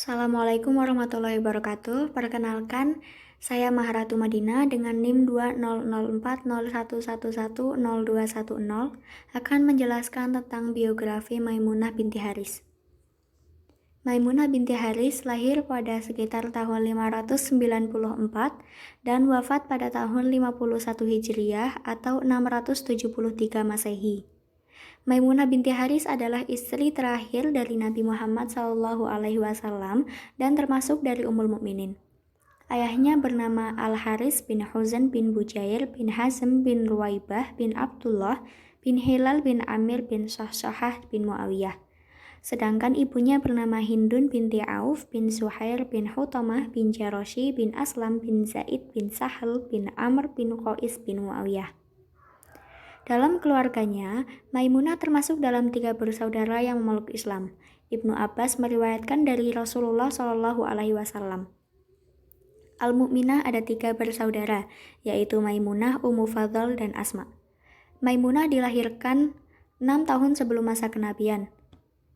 Assalamualaikum warahmatullahi wabarakatuh. Perkenalkan, saya Maharatu Madina dengan NIM 2004011110210 akan menjelaskan tentang biografi Maimunah binti Haris. Maimunah binti Haris lahir pada sekitar tahun 594 dan wafat pada tahun 51 Hijriah atau 673 Masehi. Maimunah binti Haris adalah istri terakhir dari Nabi Muhammad SAW dan termasuk dari Ummul Mukminin. Ayahnya bernama Al-Haris bin Huzan bin Bujair bin Hazm bin Ruwaibah bin Abdullah bin Hilal bin Amir bin Sahsahah bin Muawiyah. Sedangkan ibunya bernama Hindun binti Auf bin Zuhair bin Hutamah bin Jaroshi bin Aslam bin Zaid bin Sahal bin Amr bin Qais bin Muawiyah. Dalam keluarganya, Maimunah termasuk dalam 3 bersaudara yang memeluk Islam. Ibnu Abbas meriwayatkan dari Rasulullah SAW. Al-Mu'minah ada 3 bersaudara, yaitu Maimunah, Ummu Fadl, dan Asma. Maimunah dilahirkan 6 tahun sebelum masa kenabian,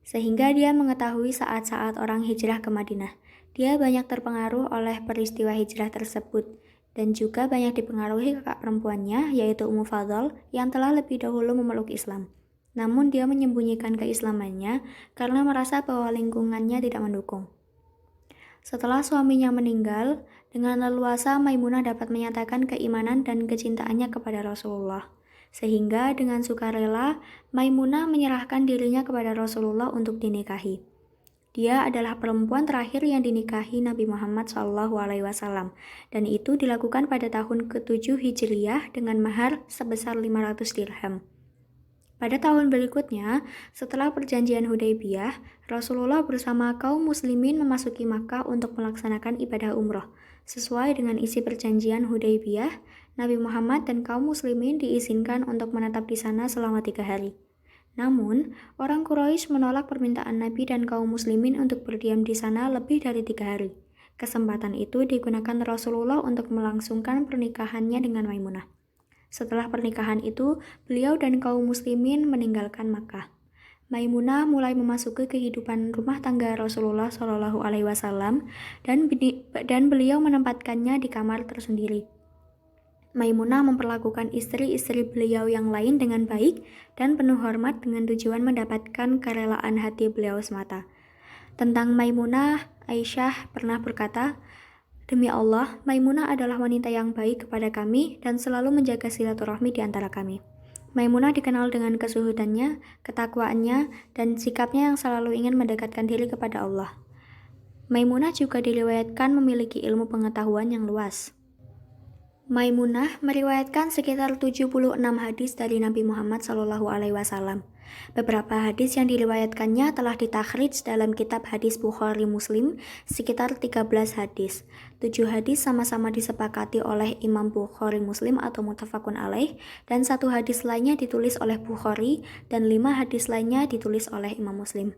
sehingga dia mengetahui saat-saat orang hijrah ke Madinah. Dia banyak terpengaruh oleh peristiwa hijrah tersebut, dan juga banyak dipengaruhi kakak perempuannya, yaitu Ummu Fadl, yang telah lebih dahulu memeluk Islam. Namun dia menyembunyikan keislamannya karena merasa bahwa lingkungannya tidak mendukung. Setelah suaminya meninggal, dengan leluasa Maimunah dapat menyatakan keimanan dan kecintaannya kepada Rasulullah. Sehingga dengan sukarela, Maimunah menyerahkan dirinya kepada Rasulullah untuk dinikahi. Dia adalah perempuan terakhir yang dinikahi Nabi Muhammad SAW, dan itu dilakukan pada tahun ke-7 Hijriyah dengan mahar sebesar 500 dirham. Pada tahun berikutnya, setelah perjanjian Hudaybiyah, Rasulullah bersama kaum muslimin memasuki Makkah untuk melaksanakan ibadah umroh. Sesuai dengan isi perjanjian Hudaybiyah, Nabi Muhammad dan kaum muslimin diizinkan untuk menetap di sana selama 3 hari. Namun, orang Quraisy menolak permintaan Nabi dan kaum muslimin untuk berdiam di sana lebih dari 3 hari. Kesempatan itu digunakan Rasulullah untuk melangsungkan pernikahannya dengan Maimunah. Setelah pernikahan itu, beliau dan kaum muslimin meninggalkan Makkah. Maimunah mulai memasuki kehidupan rumah tangga Rasulullah SAW dan beliau menempatkannya di kamar tersendiri. Maimunah memperlakukan istri-istri beliau yang lain dengan baik dan penuh hormat dengan tujuan mendapatkan kerelaan hati beliau semata. Tentang Maimunah, Aisyah pernah berkata, "Demi Allah, Maimunah adalah wanita yang baik kepada kami dan selalu menjaga silaturahmi di antara kami." Maimunah dikenal dengan kesuhudannya, ketakwaannya, dan sikapnya yang selalu ingin mendekatkan diri kepada Allah. Maimunah juga diriwayatkan memiliki ilmu pengetahuan yang luas. Maimunah meriwayatkan sekitar 76 hadis dari Nabi Muhammad SAW. Beberapa hadis yang diriwayatkannya telah ditakhrij dalam kitab hadis Bukhari Muslim sekitar 13 hadis. 7 hadis sama-sama disepakati oleh Imam Bukhari Muslim atau muttafaqun alaih, dan 1 hadis lainnya ditulis oleh Bukhari dan 5 hadis lainnya ditulis oleh Imam Muslim.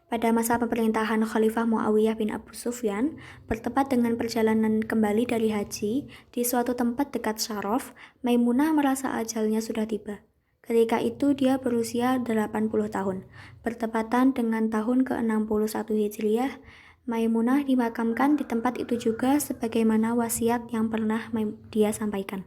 Pada masa pemerintahan Khalifah Muawiyah bin Abu Sufyan, bertepat dengan perjalanan kembali dari haji, di suatu tempat dekat Syaraf, Maimunah merasa ajalnya sudah tiba. Ketika itu dia berusia 80 tahun. Bertepatan dengan tahun ke-61 Hijriyah, Maimunah dimakamkan di tempat itu juga sebagaimana wasiat yang pernah dia sampaikan.